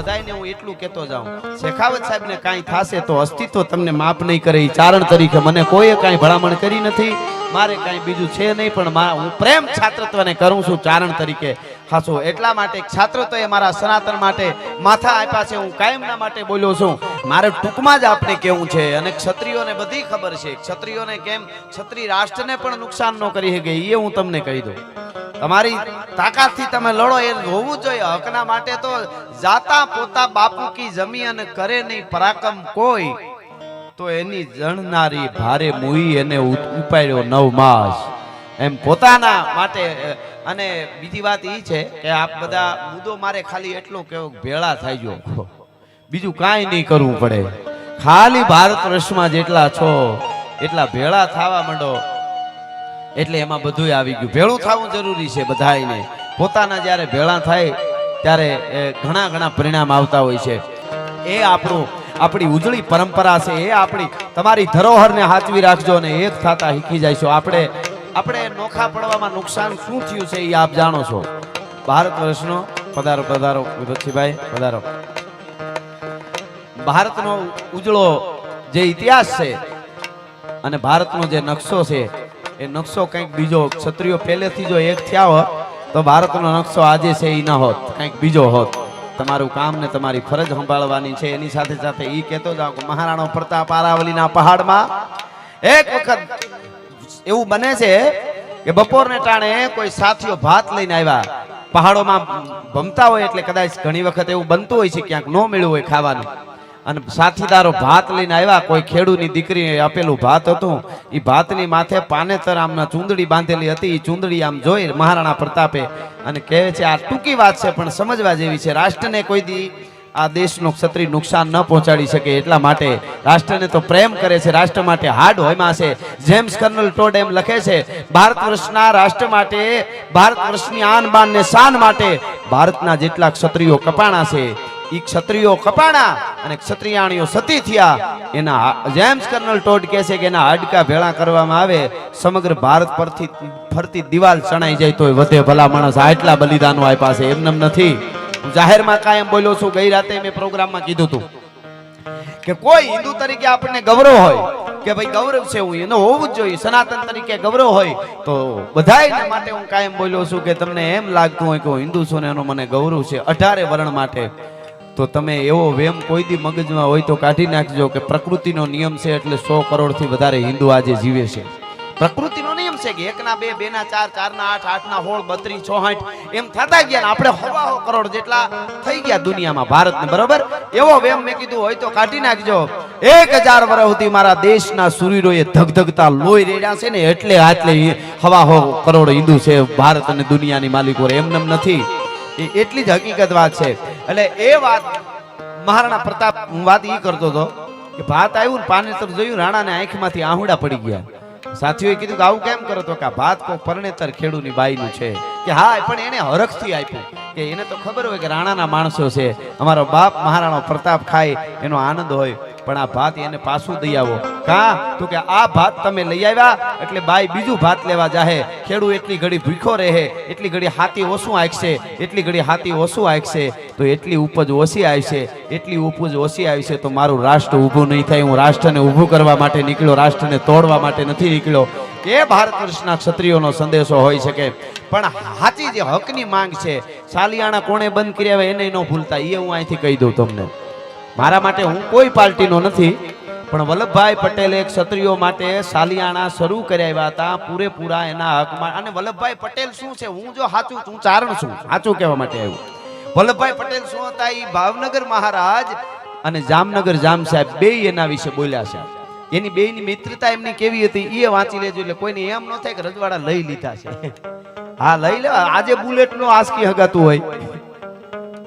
બધાને હું એટલું કહેતો જાઉં, શેખાવત સાહેબને કાંઈ થાશે તો અસ્તિત્વ તમને માફ નહીં કરે. એ ચારણ તરીકે મને કોઈએ કાંઈ ભલામણ કરી નથી, મારે કાંઈ બીજું છે નહીં, પણ હું પ્રેમ છાત્રત્વને કરું છું ચારણ તરીકે. હાસો એટલા માટે છાત્રત્વ એ મારા સનાતન માટે માથા આપ્યા છે. હું કાયમના માટે બોલ્યો છું. મારે ટૂંકમાં જ આપણે કેવું છે, અને ક્ષત્રિયોને બધી ખબર છે ક્ષત્રિયોને કેમ ક્ષત્રિય રાષ્ટ્રને પણ નુકસાન ન કરી શકે એ હું તમને કહી દઉં. તમારી તાકાતથી તમે લડો એ હોવું જોઈએ. હકના માટે તો જાતા પોતા બાપુ કી જમી અને કરે નહીં પરાક્રમ કોઈ, તો એની જણનારી ભારે મુઈ એને ઉપાડ્યો 9 માસ. એમ પોતાના માટે. અને બીજી વાત એ છે કે આપ બધા મુદ્દો મારે ખાલી એટલો કેવો ભેળા થઈ ગયો, બીજું કાંઈ નહીં કરવું પડે. ખાલી ભારત વર્ષમાં જેટલા છો એટલા ભેળા થવા માંડો એટલે એમાં બધું આવી ગયું. ભેળું થવું જરૂરી છે બધાને. પોતાના જ્યારે ભેળા થાય ત્યારે ઘણા ઘણા પરિણામ આવતા હોય છે. એ આપણી ઉજળી પરંપરા છે. એ આપણી તમારી ધરોહરને હાચવી રાખજો અને એક થતા શીખી જઈશું. આપણે નોખા પડવામાં નુકસાન શું થયું છે એ આપ જાણો છો. ભારત વર્ષનો પધારો પધારો વિભૂતિભાઈ પધારો. ભારતનો ઉજળો જે ઇતિહાસ છે અને ભારતનો જે નકશો છે એ નકશો કંઈક બીજો. ક્ષત્રિયો પહેલેથી જો એક થયા હોત તો ભારતનો નકશો આજે છે એ ન હોત, કંઈક બીજો હોત. તમારું કામ ને તમારી ફરજ સંભાળવાની છે. એની સાથે સાથે એ કહેતો જાઉં કે મહારાણો પ્રતાપ અરાવલીના પહાડમાં એક વખત એવું બને છે કે બપોરને ટાણે કોઈ સાથીઓ ભાત લઈને આવ્યા. પહાડોમાં ભમતા હોય એટલે કદાચ ઘણી વખત એવું બનતું હોય છે ક્યાંક ન મળ્યું હોય ખાવાનું, અને સાથીદારો ભાત લઈને આવ્યા. કોઈ ખેડૂતની દીકરીએ આપેલું ભાત હતું. એ ભાતની માથે પાનેતર આમના ચૂંદડી બાંધેલી હતી. એ ચૂંદડી આમ જોઈ મહારાણા પ્રતાપે અને કહે છે આ ટૂંકી વાત છે પણ સમજવા જેવી છે. રાષ્ટ્રને કોઈ દી આ દેશનો ક્ષત્રિય નુકસાન ન પહોંચાડી શકે એટલા માટે રાષ્ટ્રને તો પ્રેમ કરે છે, રાષ્ટ્ર માટે હાડ હોયમાં છે. જેમ્સ કર્નલ ટોડ એમ લખે છે ભારત વર્ષના રાષ્ટ્ર માટે, ભારત વર્ષની આન બાન ને શાન માટે ભારતના જેટલા ક્ષત્રિયો કપાણા છે એ ક્ષત્રિયો કપાણા અને ક્ષત્રિયાણીઓ સતી થયા. એના જેમ્સ કર્નલ ટોડ કહે છે કે એના હાડકા ભેળા કરવામાં આવે સમગ્ર ભારત પરથી ફરતી દિવાલ ચણાઈ જાય તો વધે ભલા માણસ. આટલા બલિદાનો આપ્યા છે, એમને નથી. જાહેરમાં કાયમ બોલ્યો છું. ગઈ રાતે મેં પ્રોગ્રામમાં કીધું હતું કે કોઈ હિન્દુ તરીકે આપણને ગૌરવ હોય કે ભાઈ ગૌરવ છે હું એનો હોવું જ જોઈએ, સનાતન તરીકે ગૌરવ હોય તો બધાયને માટે હું કાયમ બોલ્યો છું કે તમને એમ લાગતું હોય કે હું હિન્દુ છું ને એનો મને ગૌરવ છે 18 વર્ણ માટે, તો તમે એવો વેમ કોઈ દી મગજમાં હોય તો કાઢી નાખજો કે પ્રકૃતિનો નિયમ છે એટલે 100 કરોડથી વધારે હિન્દુ આજે જીવે છે. પ્રકૃતિનો નિયમ છે કે 1 ના 2, 2 ના 4, 4 ના 8, 8 ના 16, 32, 66 એમ થતા ગયા. આપણે 100 કરોડ જેટલા થઈ ગયા દુનિયામાં ભારતને, બરોબર? એવો વેમ મેં કીધું હોય તો કાઢી નાખજો. 1000 વર્ષ સુધી મારા દેશના સુરીરોએ ધગધગતા લોહી રેડ્યા છે ને એટલે આટલે 100 કરોડ હિન્દુ છે ભારત અને દુનિયાની માલિકો. એમને નથી, એ એટલી જ હકીકત વાત છે. એટલે એ વાત મહારાણા પ્રતાપ હું વાત ઈ કરતો હતો કે ભાત આવ્યું ને પાનેતર જોયું, રાણાને આંખમાંથી આહુડા પડી ગયા. સાથીઓએ કીધું કે આવું કેમ કરો તો કે ભાત કોઈ પરણેતર ખેડૂની બાઈનું છે કે હા, પણ એને હરખથી આપ્યું કે એને તો ખબર હોય કે રાણાના માણસો છે, અમારો બાપ મહારાણો પ્રતાપ ખાય એનો આનંદ હોય, પણ આ ભાત એને પાછું દઈ આવો. કા તો કે આ ભાત તમે લઈ આવ્યા એટલે બાઈ બીજું ભાત લેવા જાહે. ખેડૂત એટલી ઘડી ભૂખો રહે, એટલી ઘડી હાથી ઓછું આંકશે, એટલી ઘડી હાથી ઓછું આંકશે તો એટલી ઉપજ ઓછી આવશે, એટલી ઉપજ ઓછી આવશે તો મારું રાષ્ટ્ર ઊભું નહીં થાય. હું રાષ્ટ્રને ઊભું કરવા માટે નીકળ્યો, રાષ્ટ્રને તોડવા માટે નથી નીકળ્યો. એ ભારત વર્ષના ક્ષત્રિયોનો સંદેશો હોઈ શકે. પણ સાચી જે હકની માંગ છે, સાલિયાણા કોણે બંધ કર્યા હોય એને ન ભૂલતા, એ હું અહીંથી કહી દઉં તમને. મારા માટે હું કોઈ પાર્ટીનો નથી, પણ વલ્લભભાઈ પટેલે ક્ષત્રિયો માટે સાલિયાણા શરૂ કર્યા હતા પૂરેપૂરા એના હકમાં. અને વલ્લભભાઈ પટેલ શું છે, હું જો સાચું છું, ચારણ છું, સાચું કહેવા માટે આવ્યું. વલ્લભભાઈ પટેલ શું હતા, એ ભાવનગર મહારાજ અને જામનગર જામ સાહેબ બે એના વિશે બોલ્યા છે. એની બેની મિત્રતા એમની કેવી હતી એ વાંચી લેજો, એટલે કોઈને એમ ન થાય કે રજવાડા લઈ લીધા છે. હા, લઈ લેવા. આજે બુલેટ નો આસકી હગાતું હોય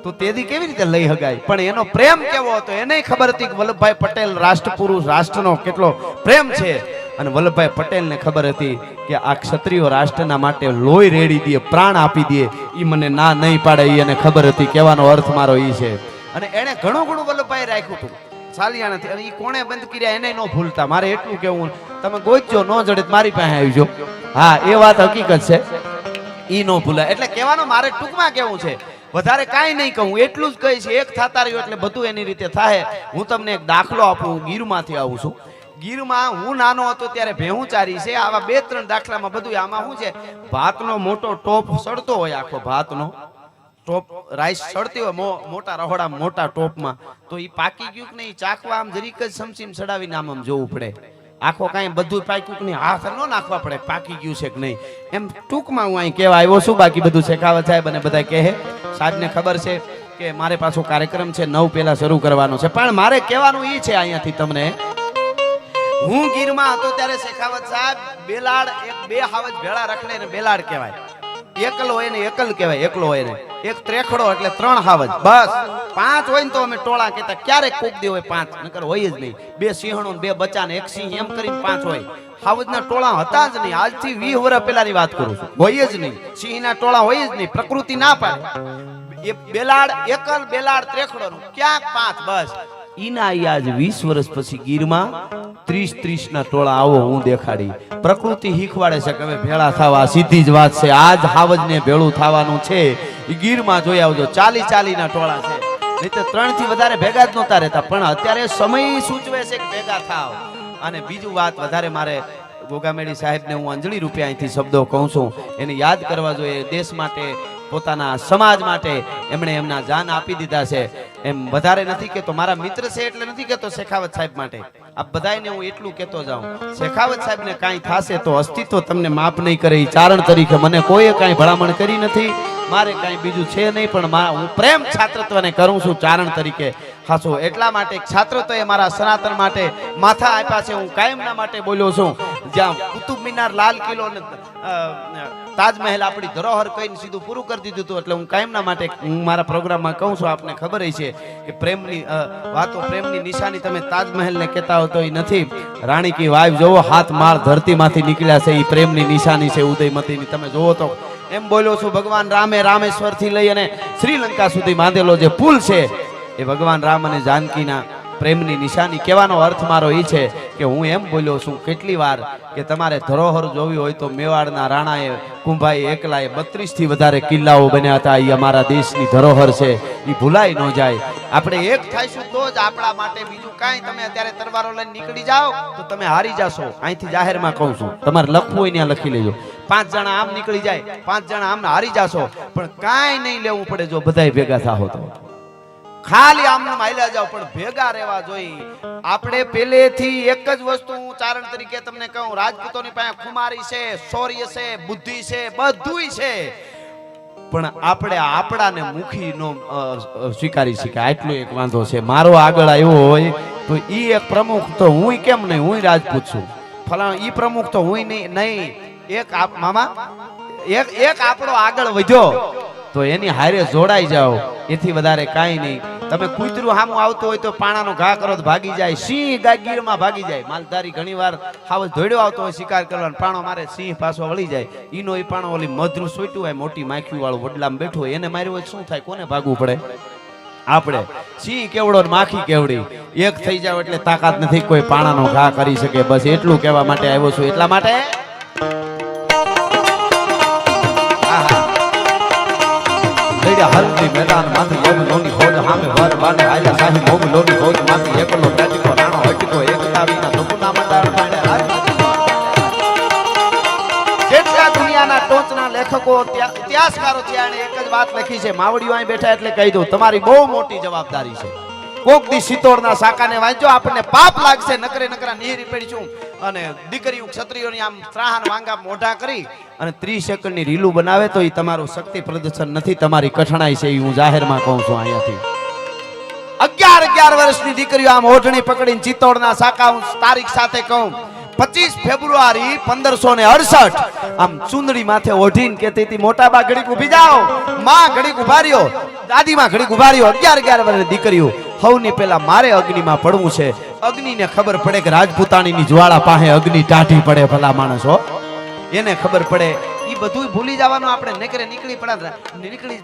તો તેથી કેવી રીતે લઈ હગાય, પણ એનો પ્રેમ કેવો હતો એને ખબર હતી કે વલ્લભભાઈ પટેલ રાષ્ટ્રપુરુષ, રાષ્ટ્રનો કેટલો પ્રેમ છે. અને વલ્લભભાઈ પટેલને ખબર હતી કે આ ક્ષત્રિયો રાષ્ટ્રના માટે લોહી રેડી દે, પ્રાણ આપી દે, એ મને ના નહીં પાડે, એને ખબર હતી. કહેવાનો અર્થ મારો એ છે. અને એને ઘણું ઘણું વલ્લભભાઈ રાખ્યું હતું સાલિયાણાથી, અને એ કોણે બંધ કર્યા એને ન ભૂલતા. મારે એટલું કેવું, તમે ગોતજો ન જડે મારી પાસે આવજો. હા, એ વાત હકીકત છે, ઈ ન ભૂલાય. એટલે કહેવાનો મારે ટૂંકમાં કેવું છે, વધારે કાંઈ નહીં કહું, એટલું જ કહીશ, એક થતા રહ્યો એટલે બધું એની રીતે થાય. હું તમને એક દાખલો આપું. હું ગીરમાંથી આવું છું. ગીરમાં હું નાનો હતો ત્યારે ભેહું ચારી છે. આવા 2-3 દાખલામાં બધું. આમાં શું છે, ભાતનો મોટો ટોપ સડતો હોય, આખો ભાતનો ટોપ રાઈસ સડતી હોય મોટા રહોડા મોટા ટોપમાં. તો એ પાકી ગયું કે નહીં ચાખવા આમ જરીક જ સમસીમ સડાવીને આમ જોવું પડે. આખો કાંઈ બધું પાક્યું કે નહીં હાથ ન નાખવા પડે પાકી ગયું છે કે નહીં. એમ ટૂંકમાં હું અહીં કહેવા આવ્યો છું. બાકી બધું શેખાવત સાહેબ અને બધા કહે. સાહેબને ખબર છે કે મારે પાછો કાર્યક્રમ છે 9 પહેલા શરૂ કરવાનો છે. પણ મારે કહેવાનું એ છે અહીંયાથી તમને, હું ગીરમાં હતો ત્યારે શેખાવત સાહેબ બેલાડ 1-2 હાવજ ભેળા રખડે ને બેલાડ કહેવાય. એકલ હોય ને એકલ કહેવાય, એકલો હોય ને એક ત્રેખડો એટલે 3 હાવજ. બસ 5 હોય ને તો અમે ટોળા કહેતા. ક્યારેક કોક દી હોય 5, નકર હોય જ નહીં. 2 સિંહણો ને 2 બચ્ચા ને 1 સિંહ એમ કરીને 5 હોય. હાવજના ટોળા હતા જ નહીં. આજથી 20 વર્ષ પહેલાની વાત કરું છું. હોય જ નહીં, સિંહના ટોળા હોય જ નહીં. પ્રકૃતિ ના પાડે. એ બેલાડ એકલ બેલાડ ત્રેખડો નું ક્યાંક 5. બસ ઈના આજ 20 વર્ષ પછી ગીરમાં 30 ના ટોળા આવો હું દેખાડી. પ્રકૃતિ શીખવાડે છે કે હવે ભેળા થવા. સીધી જ વાત છે. આજ હાવજને ભેળું થવાનું છે. ગીરમાં જોઈ આવજો 40 ના ટોળા છે. નહીં તો 3 થી વધારે ભેગા જ નહોતા રહેતા. પણ અત્યારે સમય સૂચવે છે કે ભેગા થાવ. અને બીજું વાત વધારે મારે ગોગામેડી સાહેબને હું અંજલિ રૂપે અહીંથી શબ્દો કહું છું. એને યાદ કરવા જોઈએ. દેશ માટે, પોતાના સમાજ માટે એમણે એમના જાન આપી દીધા છે. એમ વધારે નથી કહેતો, મારા મિત્ર છે એટલે નથી કહેતો શેખાવત સાહેબ માટે. આ બધાને હું એટલું કહેતો જાઉં, શેખાવત સાહેબને કાંઈ થશે તો અસ્તિત્વ તમને માફ નહીં કરે. ચારણ તરીકે મને કોઈએ કાંઈ ભલામણ કરી નથી. મારે કાંઈ બીજું છે નહીં. પણ હું પ્રેમ છાત્રત્વને કરું છું ચારણ તરીકે. હાસો એટલા માટે છાત્રત્વએ મારા સનાતન માટે માથા આપ્યા છે. હું કાયમના માટે બોલ્યો છું. જ્યાં કુતુબ મિનાર, લાલ કિલ્લો ને તાજમહેલ આપણી ધરોહર કહીને સીધું પૂરું કરી દીધું હતું. એટલે હું કાયમના માટે હું મારા પ્રોગ્રામમાં કહું છું. આપને ખબર છે કે પ્રેમની વાતો, પ્રેમની નિશાની તમે તાજમહેલને કહેતા હો તો એ નથી. રાણી કી વાવ જોવો, હાથ માળ ધરતીમાંથી નીકળ્યા છે. એ પ્રેમની નિશાની છે ઉદયમતીની. તમે જોવો તો એમ બોલ્યો છું. ભગવાન રામે રામેશ્વર થી લઈ અને શ્રીલંકા સુધી બાંધેલો જે પુલ છે એ ભગવાન રામ અને જાનકીના પ્રેમની નિશાની. કહેવાનો અર્થ મારો એ છે કે હું એમ બોલ્યો છું કેટલી વાર કે તમારે ધરોહર જોવી હોય તો મેવાડના રાણાએ, કુંભાઈ એકલાએ 32 થી વધારે કિલ્લાઓ બન્યા હતા. એ અમારા દેશની ધરોહર છે. એ ભૂલાઈ ન જાય. આપણે એક થઈશું તો જ આપણા માટે. બીજું કાંઈ તમે અત્યારે તરવારો લઈને નીકળી જાઓ તો તમે હારી જશો. અહીંથી જાહેરમાં કહું છું, તમારે લખવું હોય ત્યાં લખી લેજો. 5 જણા આમ નીકળી જાય, 5 જણા આમ હારી જશો. પણ કાંઈ નહીં લેવું પડે જો બધાય ભેગા થાઓ તો. ખાલી આમને હાલ્યા જાવ પણ ભેગા રહેવા જોઈએ. આપણે પહેલેથી એક જ વસ્તુ હું ચારણ તરીકે તમને કહું, રાજપૂતોની પાસે ખુમારી છે, શૌર્ય છે, બુદ્ધિ છે, બધુંય છે. પણ આપણે આપણાને મુખી નો સ્વીકારી શકાય. આટલો એક વાંધો છે. મારો આગળ આવ્યો હોય તો ઈ એક પ્રમુખ તો હું કેમ નહીં, હું રાજપૂત છું. ફલાણા ઈ પ્રમુખ તો હું નહીં. એક મામા એક આપણો આગળ વધ્યો તો એની હારે જોડાઈ જાઓ. એથી વધારે કાંઈ નહીં. તમે કૂતરું સામું આવતું હોય તો પાણાનો ઘા કરો તો ભાગી જાય. સિંહ ગાગીરમાં ભાગી જાય. માલધારી ઘણી વાર હાવ ધોડ્યો આવતો હોય શિકાર કરવાનો, પાણો મારે સિંહ પાછો વળી જાય. ઈનો એ પાણો ઓલી મધનું સોટ્યું હોય, મોટી માખી વાળું વડલામાં બેઠું હોય, એને માર્યું હોય શું થાય? કોને ભાગવું પડે? આપણે. સિંહ કેવડો ને માખી કેવડી એક થઈ જાવ એટલે તાકાત નથી કોઈ પાણાનો ઘા કરી શકે. બસ એટલું કહેવા માટે આવ્યો છું. એટલા માટે હલ્દી મેદાન માંથી યોગ લોની હોજ હામે વર બાને આયા સાહી મોગ લોની હોજ માંથી એકલો ટાટીકો રાણો હટકો એકતાવીના ધોકુના મંડાળ પાડે જેટલા દુનિયાના ટોચના લેખકો ઇતિહાસકારો છે અને એક જ વાત લખી છે. માવડીઓ અહીં બેઠા એટલે કહી દઉં, તમારી બહુ મોટી જવાબદારી છે. કોક દી સિત્તોડના સાકાને વાંચો, આપણને પાપ લાગશે. નકરા નીહરી પડીશું અને દીકરીઓ ક્ષત્રિયોની આમ ત્રાહન વાંગા મોઢા કરી અને 30 સેકન્ડની રીલું બનાવે તો એ તમારું શક્તિ પ્રદર્શન નથી, તમારી કઠણાઈ છે. હું જાહેરમાં કહું છું અહીંયાથી. 11 વર્ષની દીકરીઓ આમ ઓઢણી પકડીને ચિત્તોડના સાકા, હું તારીખ સાથે કહું 25 ફેબ્રુઆરી 1568 આમ ચુંદડી માથે ઓઢીને કહેતી હતી, મોટા બા ઘડીક ઊભી જાઓ, માં ઘડીક ઉભા રહ્યો, દાદીમાં ઘડીક ઉભા રહ્યો. 11 વર્ષની દીકરીઓ. હવની પેલા મારે અગ્નિમાં પડવું છે. અગ્નિને ખબર પડે કે રાજપૂતાણીની જ્વાળા પાસે અગ્નિ ટાઢી પડે. ભલા માણસો એને ખબર પડે. એ બધું ભૂલી જવાનું. આપણે નીકળી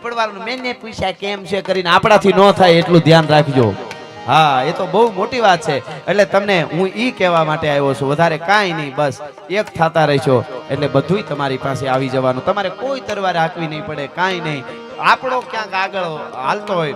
પડવાનું. મેને પૂછ્યા કેમ છે કરીને આપણાથી ન થાય એટલું ધ્યાન રાખજો. હા, એ તો બહુ મોટી વાત છે. એટલે તમને હું ઈ કહેવા માટે આવ્યો છું. વધારે કાંઈ નહીં. બસ એક થતા રહેશો એટલે બધુંય તમારી પાસે આવી જવાનું. તમારે કોઈ તરવારે હાંકવી નહીં પડે, કાંઈ નહીં. આપણો ક્યાંક આગળ હાલતો હોય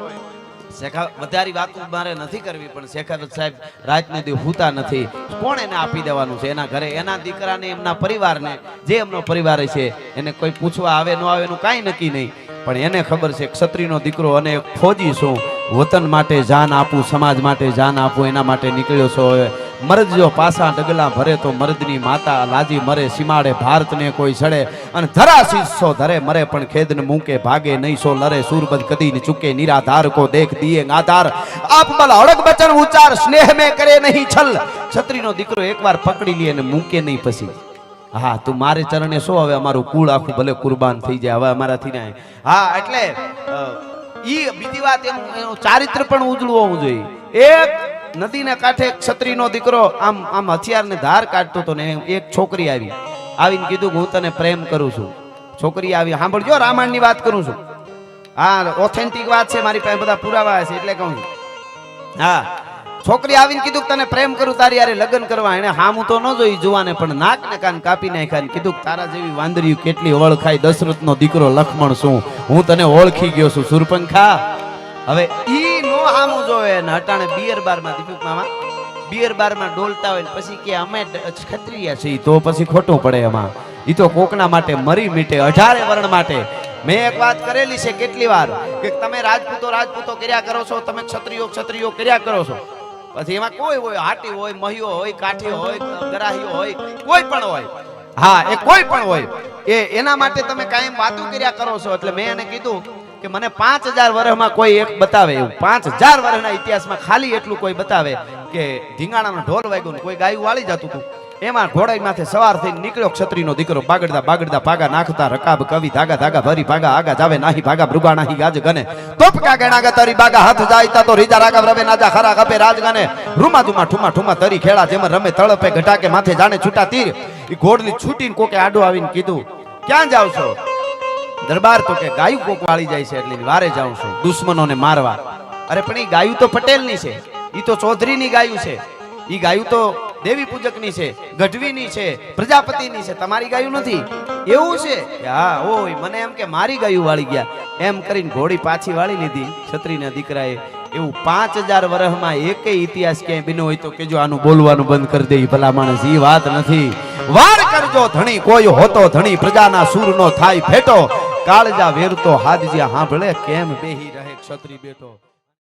વધારે વાતો મારે નથી કરવી પણ શેખાવત સાહેબ રાતને દી હુતા નથી કોણ એને આપી દેવાનું છે એના ઘરે એના દીકરાને એમના પરિવારને જે એમનો પરિવાર છે એને કોઈ પૂછવા આવે ન આવે એનું કાંઈ નક્કી નહીં પણ એને ખબર છે ક્ષત્રિયનો દીકરો અને એક ફોજી છું વતન માટે જાન આપું સમાજ માટે જાન આપું એના માટે નીકળ્યો છો મરદ જો પાસા ડગલા ભરે તો મરદની માતા લાજી મરે સીમાડે ભારતને કોઈ સડે અને ધરા શીશો ધરે મરે પણ ખેદને મૂકે ભાગે નહીં સો લરે સુરબદ કદી ન ચૂકે નિરાધાર કો દેખ દિએ આધાર આપ બલ અડગ બચન ઉચ્ચાર સ્નેહ में કરે નહીં છલ છત્રીનો દીકરો એકવાર પકડી લે અને મૂકે નહીં પછી હા તું મારે ચરણે શું હવે અમારું કુળ આખું ભલે કુરબાન થઈ જાય હવે અમારાથી ના હા એટલે ઈ બીજી વાત એનું ચારિત્ર પણ ઉજળું હોવું જોઈએ એક નદીના કાંઠે ક્ષત્રિયનો દીકરો આમ આમ હથિયારને ધાર કાઢતો હતો ને એક છોકરી આવીને કીધું હું તને પ્રેમ કરું છું છોકરી આવી સાંભળજો રામાયણની વાત કરું છું હા ઓથેન્ટિક વાત છે મારી પાસે બધા પુરાવા છે એટલે કહું છું હા છોકરી આવીને કીધું તને પ્રેમ કરું તારી યારે લગ્ન કરવા એને હામું તો ન જોઈ જોવાને પણ નાક ને કાન કાપી નાખ્યા કીધું તારા જેવી વાંદરીયું કેટલી ઓળખાય દશરથનો દીકરો લક્ષ્મણ છું હું તને ઓળખી ગયો છું સુરપંખા હવે ઈ નો હામું જોવે ને હટાણે બિયર બારમાં દીપક મામા બિયર બારમાં ડોલતા હોય પછી કે અમે ક્ષત્રિય છીએ તો પછી ખોટું પડે એમાં ઈ તો કોકના માટે મરી મીટે 18 વર્ણ માટે મેં એક વાત કરેલી છે કેટલી વાર કે તમે રાજપૂતો કર્યા કરો છો તમે ક્ષત્રિયો કર્યા કરો છો પછી એમાં કોઈ હોય હાટી હોય મહિયો હોય કાઠી હોય ગરાહીઓ હોય કોઈ પણ હોય હા એ કોઈ પણ હોય એના માટે તમે કાયમ વાતો કર્યા કરો છો એટલે મેં એને કીધું કે મને 5000 વર્ષમાં કોઈ એક બતાવે એવું 5000 વર્ષના ઇતિહાસમાં ખાલી એટલું કોઈ બતાવે કે ધીંગાણાનો ઢોલ વાગ્યો ને કોઈ ગાયું વાળી જતું હતું એમાં ઘોડાઈ માથે સવાર થઈને નીકળ્યો ક્ષત્રિયનો દીકરો બાગડતા ભાગા નાખતા રકાબ કવિ ધાગા ભરી ભાગા આગા જાવે નાહી ભાગા મૃગા નાહી ગાજ ગને તોપ કા ગણા તરી બાગા હાથ જાયતા તો રીજા રાગા રવે નાજા ખરા ગપે રાજ ગને રૂમા દુમા ઠુમા તરી ખેડા જેમ રમે તળપે ઘટાકે માથે જાણે છૂટા તીર ઈ ઘોડની છૂટીને કોકે આડો આવીને કીધું ક્યાં જાવ છો દરબાર તો કે ગાયું કોક વાળી જાય છે એટલે વારે જાઉં છું દુશ્મનોને મારવા અરે પણ ઈ ગાયું તો પટેલની છે ઈ તો ચૌધરીની ગાયું છે ઈ ગાયું તો દેવી પૂજકની છે ગઢવીની છે પ્રજાપતિની છે તમારી ગાયું નથી એવું છે હા ઓય મને એમ કે મારી ગાયું વાળી ગયા એમ કરીને ઘોડી પાછી વાળી લીધી ક્ષત્રિયના દીકરાએ એવું 5000 વર્ષમાં એકેય ઇતિહાસ ક્યાંય બન્યો હોય તો કેજો આનું બોલવાનું બંધ કરી દે ભલા માણસ ઈ વાત નથી વાર કરજો ધણી કોઈ હોતો ધણી પ્રજાના સૂરનો થાય ફેટો કાળજા વેરતો હાદજ્યા હાંભળે કેમ બેહી રહે ક્ષત્રિય બેટો